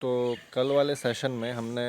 तो कल वाले सेशन में हमने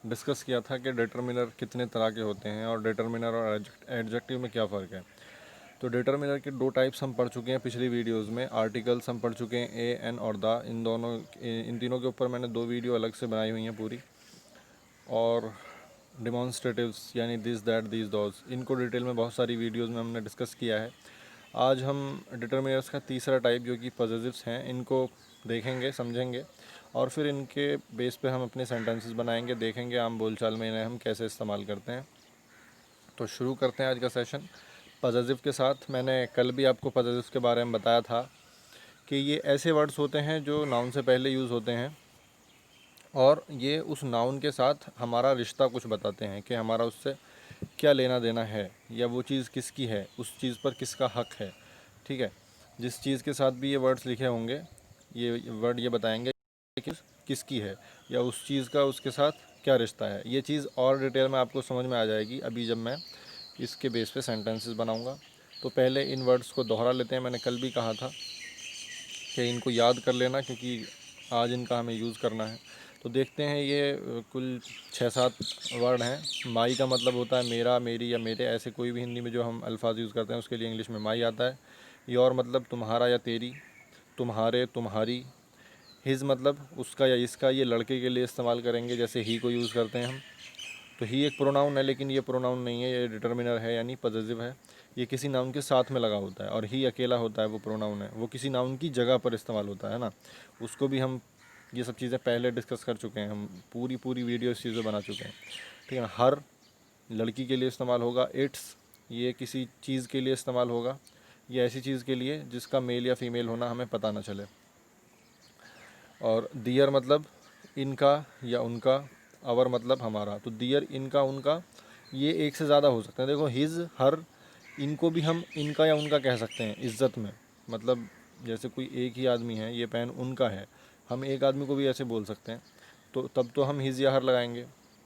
डिस्कस किया था कि डिटर्मिनर कितने तरह के होते हैं और डिटर्मिनर और एडजेक्टिव में क्या फ़र्क है। तो डिटर्मिनर के दो टाइप्स हम पढ़ चुके हैं पिछली वीडियोस में। आर्टिकल्स हम पढ़ चुके हैं ए, एन और द। इन तीनों के ऊपर मैंने 2 वीडियो अलग से बनाई हुई हैं पूरी। और डिमॉन्स्ट्रेटिव्स यानी दिस दैट दिस दोज, इनको डिटेल में बहुत सारी वीडियोज़ में हमने डिस्कस किया है। आज हम डिटर्मिनर्स का तीसरा टाइप जो कि पॉजेसिव्स हैं, इनको देखेंगे, समझेंगे और फिर इनके बेस पे हम अपने सेंटेंसेस बनाएंगे, देखेंगे आम बोलचाल में इन्हें हम कैसे इस्तेमाल करते हैं। तो शुरू करते हैं आज का सेशन पॉजेसिव के साथ। मैंने कल भी आपको पॉजेसिव्स के बारे में बताया था कि ये ऐसे वर्ड्स होते हैं जो नाउन से पहले यूज़ होते हैं और ये उस नाउन के साथ हमारा रिश्ता कुछ बताते हैं कि हमारा उससे क्या लेना देना है या वो चीज़ किसकी है, उस चीज़ पर किसका हक है। ठीक है, जिस चीज़ के साथ भी ये वर्ड्स लिखे होंगे, ये वर्ड ये बताएंगे कि किसकी है या उस चीज़ का उसके साथ क्या रिश्ता है। ये चीज़ और डिटेल में आपको समझ में आ जाएगी अभी जब मैं इसके बेस पे सेंटेंसेस बनाऊंगा। तो पहले इन वर्ड्स को दोहरा लेते हैं। मैंने कल भी कहा था कि इनको याद कर लेना क्योंकि आज इनका हमें यूज़ करना है। तो देखते हैं, ये कुल 6-7 वर्ड हैं। माई का मतलब होता है मेरा, मेरी या मेरे, ऐसे कोई भी हिंदी में जो हम अल्फाज यूज़ करते हैं उसके लिए इंग्लिश में माई आता है। योर मतलब तुम्हारा या तेरी, तुम्हारे, तुम्हारी। हिज मतलब उसका या इसका, ये लड़के के लिए इस्तेमाल करेंगे, जैसे ही को यूज़ करते हैं हम। तो ही एक प्रोनाउन है लेकिन ये प्रोनाउन नहीं है, ये डिटर्मिनर है यानी पॉजेसिव है। ये किसी नाउन के साथ में लगा होता है और ही अकेला होता है, वो प्रोनाउन है, वो किसी नाउन की जगह पर इस्तेमाल होता है ना। उसको भी हम ये सब चीज़ें पहले डिस्कस कर चुके हैं, हम पूरी वीडियो इस चीज़ बना चुके हैं। ठीक है ना। हर लड़की के लिए इस्तेमाल होगा। इट्स ये किसी चीज़ के लिए इस्तेमाल होगा, ये ऐसी चीज़ के लिए जिसका मेल या फीमेल होना हमें पता ना चले। और दियर मतलब इनका या उनका, अवर मतलब हमारा। तो दियर, इनका, उनका, ये एक से ज़्यादा हो सकते हैं। देखो हिज, हर, इनको भी हम इनका या उनका कह सकते हैं इज़्ज़त में। मतलब जैसे कोई एक ही आदमी है, ये पेन उनका है, हम एक आदमी को भी ऐसे बोल सकते हैं। तो तब तो हम हिज या हर लगाएंगे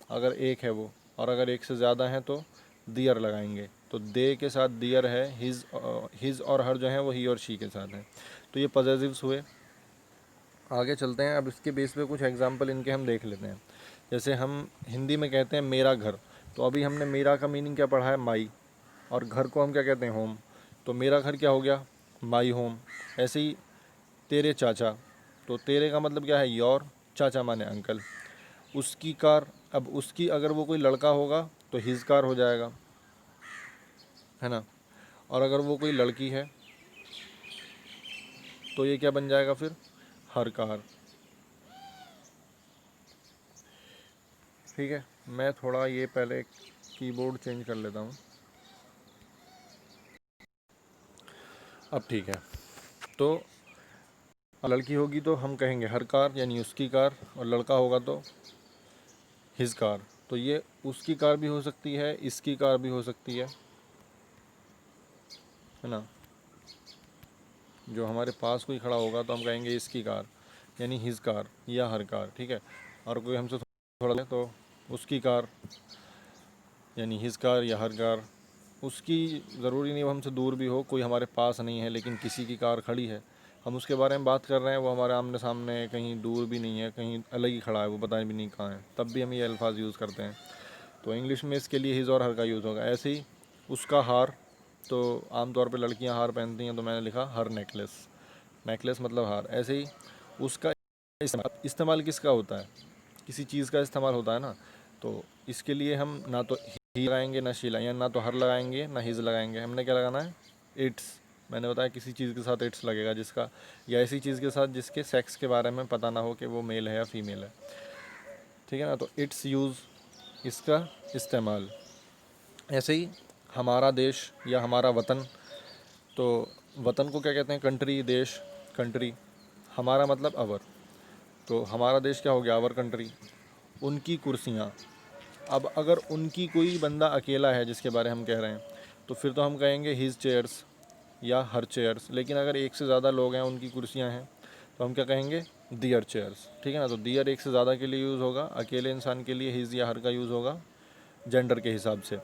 अगर एक है वो, और अगर एक से ज़्यादा हैं तो दियर लगाएंगे। तो दे के साथ दियर है, हिज और हर जो है वो ही और शी के साथ है। तो ये पॉजेसिव्स हुए। आगे चलते हैं। अब इसके बेस पे कुछ एग्जांपल इनके हम देख लेते हैं। जैसे हम हिंदी में कहते हैं मेरा घर, तो अभी हमने मेरा का मीनिंग क्या पढ़ा है, माई। और घर को हम क्या कहते हैं, होम। तो मेरा घर क्या हो गया, माई होम। ऐसे ही तेरे चाचा, तो तेरे का मतलब क्या है, योर, चाचा माने अंकल। उसकी कार, अब उसकी अगर वो कोई लड़का होगा तो हिज कार हो जाएगा, है ना। और अगर वो कोई लड़की है तो ये क्या बन जाएगा फिर, हर कार। ठीक है, मैं थोड़ा ये पहले कीबोर्ड चेंज कर लेता हूँ। अब ठीक है। तो लड़की होगी तो हम कहेंगे हर कार यानी उसकी कार, और लड़का होगा तो हिज कार। तो ये उसकी कार भी हो सकती है, इसकी कार भी हो सकती है ना। जो हमारे पास कोई खड़ा होगा तो हम कहेंगे इसकी कार यानी हिज कार या हर कार। ठीक है। और कोई हमसे थोड़ा तो उसकी कार यानी हिज कार या हर कार। उसकी ज़रूरी नहीं वो हमसे दूर भी हो, कोई हमारे पास नहीं है लेकिन किसी की कार खड़ी है, हम उसके बारे में बात कर रहे हैं, वो हमारे आमने सामने कहीं दूर भी नहीं है, कहीं अलग ही खड़ा है, वो पता भी नहीं कहाँ है, तब भी हम ये अल्फाज यूज़ करते हैं। तो इंग्लिश में इसके लिए हिज और हर का यूज़ होगा। ऐसे ही उसका हार, तो आमतौर पर लड़कियां हार पहनती हैं तो मैंने लिखा हर नेकलेस। नेकलेस मतलब हार। ऐसे ही उसका इस्तेमाल किसका होता है, किसी चीज़ का इस्तेमाल होता है ना। तो इसके लिए हम ना तो ही लगाएंगे ना शी लगाएंगे, ना तो हर लगाएंगे ना हिज लगाएंगे, हमने क्या लगाना है, इट्स। मैंने बताया किसी चीज़ के साथ इट्स लगेगा जिसका, या ऐसी चीज़ के साथ जिसके सेक्स के बारे में पता ना हो कि वो मेल है या फीमेल है। ठीक है ना। तो इट्स यूज़, इसका इस्तेमाल। ऐसे ही हमारा देश या हमारा वतन, तो वतन को क्या कहते हैं, कंट्री, देश, कंट्री। हमारा मतलब अवर, तो हमारा देश क्या हो गया, अवर कंट्री। उनकी कुर्सियाँ, अब अगर उनकी कोई बंदा अकेला है जिसके बारे हम कह रहे हैं तो फिर तो हम कहेंगे हिज चेयर्स या हर चेयर्स। लेकिन अगर एक से ज़्यादा लोग हैं, उनकी कुर्सियां हैं, तो हम क्या कहेंगे, दियर चेयर्स। ठीक है ना। तो दियर एक से ज़्यादा के लिए यूज़ होगा, अकेले इंसान के लिए हिज या हर का यूज़ होगा जेंडर के हिसाब से।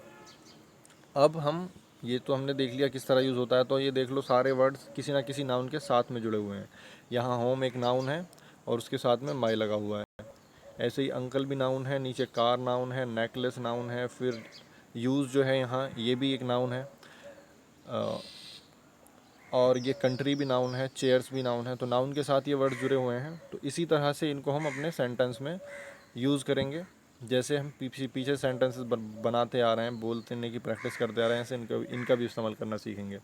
अब हम ये तो हमने देख लिया किस तरह यूज़ होता है। तो ये देख लो सारे वर्ड्स किसी ना किसी नाउन के साथ में जुड़े हुए हैं। यहाँ होम एक नाउन है और उसके साथ में माई लगा हुआ है। ऐसे ही अंकल भी नाउन है, नीचे कार नाउन है, नेकलेस नाउन है, फिर यूज़ जो है यहाँ ये भी एक नाउन है, और ये कंट्री भी नाउन है, चेयर्स भी नाउन है। तो नाउन के साथ ये वर्ड जुड़े हुए हैं, तो इसी तरह से इनको हम अपने सेंटेंस में यूज़ करेंगे। जैसे हम पीछे सेंटेंसेस बनाते आ रहे हैं, बोलने की प्रैक्टिस करते आ रहे हैं, ऐसे इनका भी इस्तेमाल करना सीखेंगे।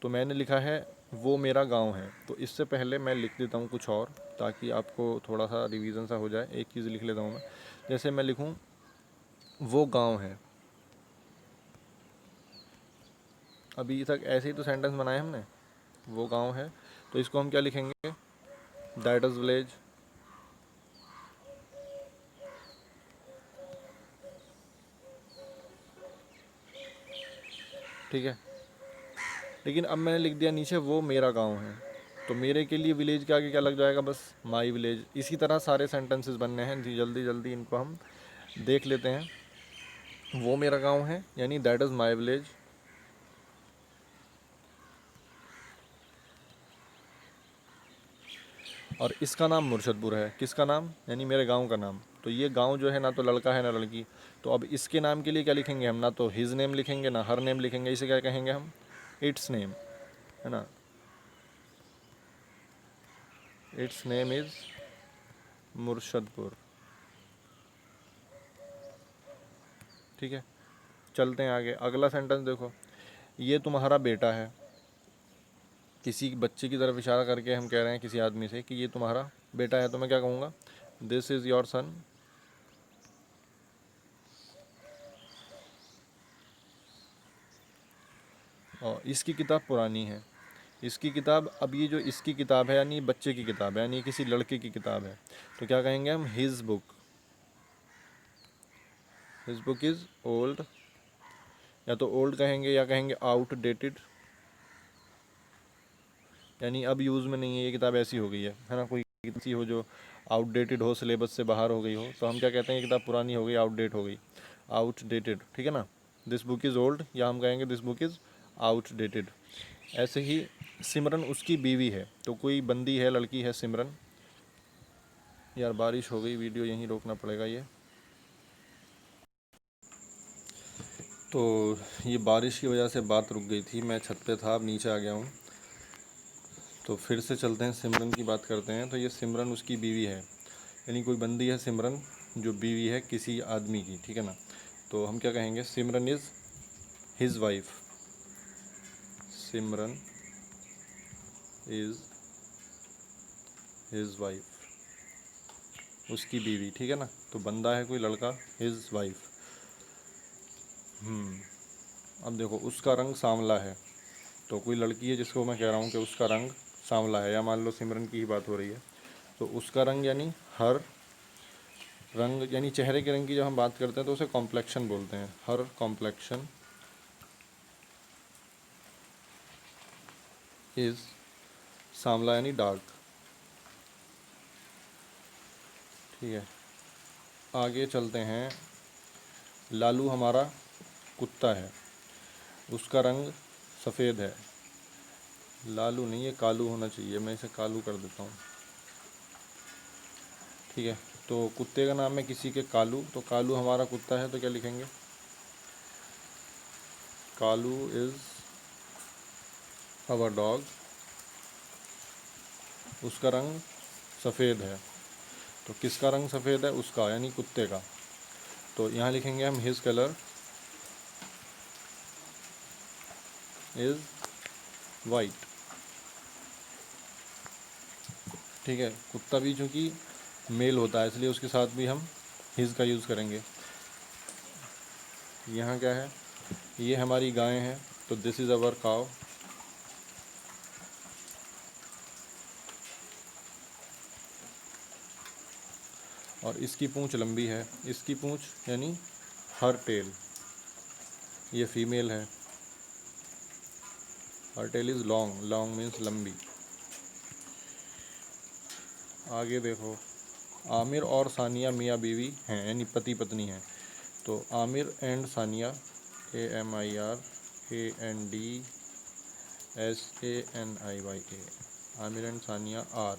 तो मैंने लिखा है वो मेरा गांव है। तो इससे पहले मैं लिख देता हूँ कुछ और, ताकि आपको थोड़ा सा रिवीजन सा हो जाए। एक चीज़ लिख लेता हूँ मैं, जैसे मैं लिखूँ वो गांव है। अभी तक ऐसे ही तो सेंटेंस बनाए हमने, वो गांव है। तो इसको हम क्या लिखेंगे, दैट इज़ विलेज। ठीक है, लेकिन अब मैंने लिख दिया नीचे वो मेरा गांव है, तो मेरे के लिए विलेज के आगे क्या लग जाएगा, बस माई विलेज। इसी तरह सारे सेंटेंसेस बनने हैं जी, जल्दी जल्दी इनको हम देख लेते हैं। वो मेरा गांव है यानी दैट इज़ माई विलेज। और इसका नाम मुर्शदपुर है। किसका नाम, यानी मेरे गांव का नाम। तो ये गांव जो है ना तो लड़का है ना लड़की। तो अब इसके नाम के लिए क्या लिखेंगे हम, ना तो हिज नेम लिखेंगे ना हर नेम लिखेंगे, इसे क्या कहेंगे हम, इट्स नेम, है ना। It's name is Murshidpur. ठीक है, चलते हैं आगे। अगला सेंटेंस देखो, ये तुम्हारा बेटा है। किसी बच्चे की तरफ इशारा करके हम कह रहे हैं किसी आदमी से कि ये तुम्हारा बेटा है। तो मैं क्या कहूँगा, दिस इज़ योर सन। और इसकी किताब पुरानी है। इसकी किताब, अब ये जो इसकी किताब है यानी बच्चे की किताब है, यानी किसी लड़के की किताब है। तो क्या कहेंगे हम, his book. His book is old, या तो ओल्ड कहेंगे या कहेंगे आउटडेटेड, यानी अब यूज़ में नहीं है ये किताब, ऐसी हो गई है ना। कोई किसी हो जो आउटडेटेड हो, सिलेबस से बाहर हो गई हो, तो हम क्या कहते हैं ये किताब पुरानी हो गई, आउटडेट हो गई, आउटडेटेड। ठीक है ना, दिस बुक इज़ ओल्ड, या हम कहेंगे दिस बुक इज़ आउटडेटेड। ऐसे ही सिमरन उसकी बीवी है। तो कोई बंदी है, लड़की है सिमरन। यार बारिश हो गई, वीडियो यहीं रोकना पड़ेगा ये। तो ये बारिश की वजह से बात रुक गई थी, मैं छत पे था, अब नीचे आ गया हूँ। तो फिर से चलते हैं, सिमरन की बात करते हैं। तो ये सिमरन उसकी बीवी है, यानी कोई बंदी है सिमरन जो बीवी है किसी आदमी की। ठीक है ना, तो हम क्या कहेंगे, Simran is his wife. Simran is his wife, उसकी बीवी। ठीक है ना, तो बंदा है कोई लड़का, हिज वाइफ। अब देखो, उसका रंग सांवला है। तो कोई लड़की है जिसको मैं कह रहा हूँ कि उसका रंग सांवला है, या मान लो सिमरन की ही बात हो रही है, तो उसका रंग यानी हर रंग, यानी चेहरे के रंग की जब हम बात करते हैं तो उसे कॉम्प्लेक्शन बोलते हैं। हर कॉम्प्लेक्शन इज़ सांवला यानी डार्क। ठीक है, आगे चलते हैं। लालू हमारा कुत्ता है, उसका रंग सफ़ेद है। लालू नहीं, ये कालू होना चाहिए, मैं इसे कालू कर देता हूँ। ठीक है, तो कुत्ते का नाम है किसी के कालू, तो कालू हमारा कुत्ता है, तो क्या लिखेंगे, कालू इज़ आवर डॉग। उसका रंग सफ़ेद है। तो किसका रंग सफ़ेद है, उसका, यानी कुत्ते का। तो यहाँ लिखेंगे हम हिज कलर इज़ वाइट। ठीक है, कुत्ता भी चूँकि मेल होता है इसलिए उसके साथ भी हम हिज का यूज़ करेंगे। यहाँ क्या है, ये हमारी गाय हैं, तो दिस इज़ अवर काव। और इसकी पूँछ लंबी है, इसकी पूँछ यानी हर टेल, ये फीमेल है। Her tail is long, long means लंबी। आगे देखो, आमिर और सानिया मियाँ बीवी हैं, यानी पति पत्नी हैं। तो Aamir and Sania, AMIRANDSANIYA, Aamir and Sania are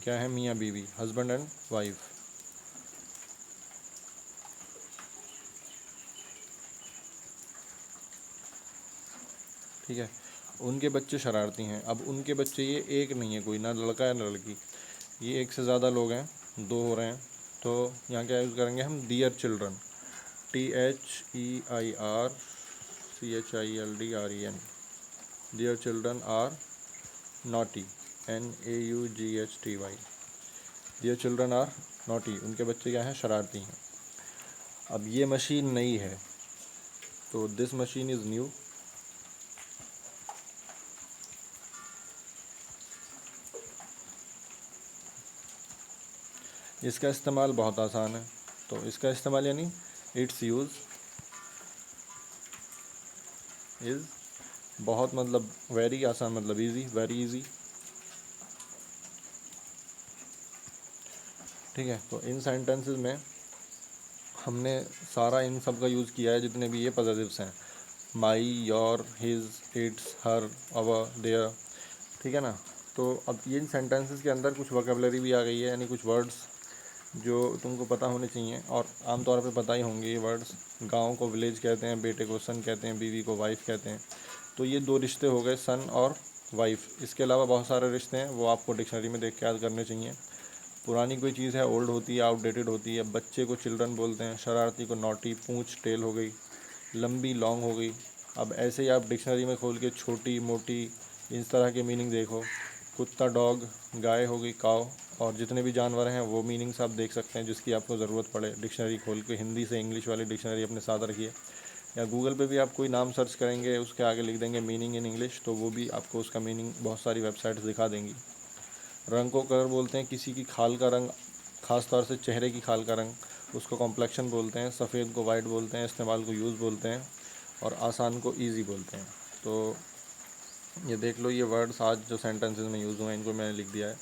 क्या है, मियाँ बीवी, हस्बैंड एंड वाइफ। ठीक है। उनके बच्चे शरारती हैं। अब उनके बच्चे, ये एक नहीं है कोई, ना लड़का है ना लड़की, ये एक से ज़्यादा लोग हैं, दो हो रहे हैं। तो यहाँ क्या यूज़ करेंगे हम, dear children, THEIRCHILDREN, dear children are naughty, NAUGHTY, dear children are naughty, उनके बच्चे क्या हैं, शरारती हैं। अब ये मशीन नई है, तो दिस मशीन इज़ न्यू। इसका इस्तेमाल बहुत आसान है। तो इसका इस्तेमाल यानी इट्स यूज़ इज़, बहुत मतलब वेरी आसान, मतलब इजी, वेरी इजी। ठीक है। तो इन सेंटेंसेस में हमने सारा इन सब का यूज़ किया है, जितने भी ये पॉजिटिव्स हैं, my, your, his, its, her, our, their. ठीक है ना। तो अब ये इन सेंटेंसेस के अंदर कुछ वोकेबलरी भी आ गई है, यानी कुछ वर्ड्स जो तुमको पता होने चाहिए, और आमतौर पे पता ही होंगे ये वर्ड्स। गाँव को विलेज कहते हैं, बेटे को सन कहते हैं, बीवी को वाइफ कहते हैं। तो ये दो रिश्ते हो गए, सन और वाइफ। इसके अलावा बहुत सारे रिश्ते हैं, वो आपको डिक्शनरी में देख के याद करने चाहिए। पुरानी कोई चीज़ है, ओल्ड होती है, आउटडेटेड होती है। बच्चे को चिल्ड्रन बोलते हैं, शरारती को नॉटी, पूंछ टेल हो गई, लंबी लॉन्ग हो गई। अब ऐसे ही आप डिक्शनरी में खोल के छोटी मोटी इस तरह के मीनिंग देखो। कुत्ता डॉग, गाय हो गई काव, और जितने भी जानवर हैं वो मीनिंग्स आप देख सकते हैं, जिसकी आपको ज़रूरत पड़े। डिक्शनरी खोल के हिंदी से इंग्लिश वाली डिक्शनरी अपने साथ रखिए, या गूगल पे भी आप कोई नाम सर्च करेंगे, उसके आगे लिख देंगे मीनिंग इन इंग्लिश, तो वो भी आपको उसका मीनिंग बहुत सारी वेबसाइट्स दिखा देंगी। रंग को कलर बोलते हैं, किसी की खाल का रंग, ख़ास तौर से चेहरे की खाल का रंग, उसको कॉम्प्लेक्शन बोलते हैं। सफ़ेद को वाइट बोलते हैं, इस्तेमाल को यूज़ बोलते हैं, और आसान को ईजी बोलते हैं। तो ये देख लो, ये वर्ड्स आज जो सेंटेंसेस में यूज़ हुए हैं, इनको मैंने लिख दिया है।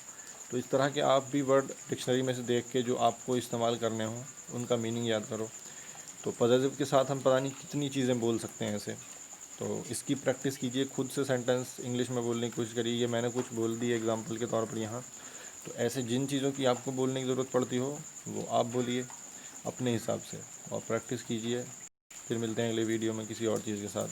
तो इस तरह के आप भी वर्ड डिक्शनरी में से देख के जो आपको इस्तेमाल करने हों, उनका मीनिंग याद करो। तो पॉजिटिव के साथ हम पता नहीं कितनी चीज़ें बोल सकते हैं ऐसे। तो इसकी प्रैक्टिस कीजिए, खुद से सेंटेंस इंग्लिश में बोलने की कोशिश करिए। ये मैंने कुछ बोल दी एग्जांपल के तौर पर यहाँ। तो ऐसे जिन चीज़ों की आपको बोलने की ज़रूरत पड़ती हो, वो आप बोलिए अपने हिसाब से, और प्रैक्टिस कीजिए। फिर मिलते हैं अगले वीडियो में किसी और चीज़ के साथ।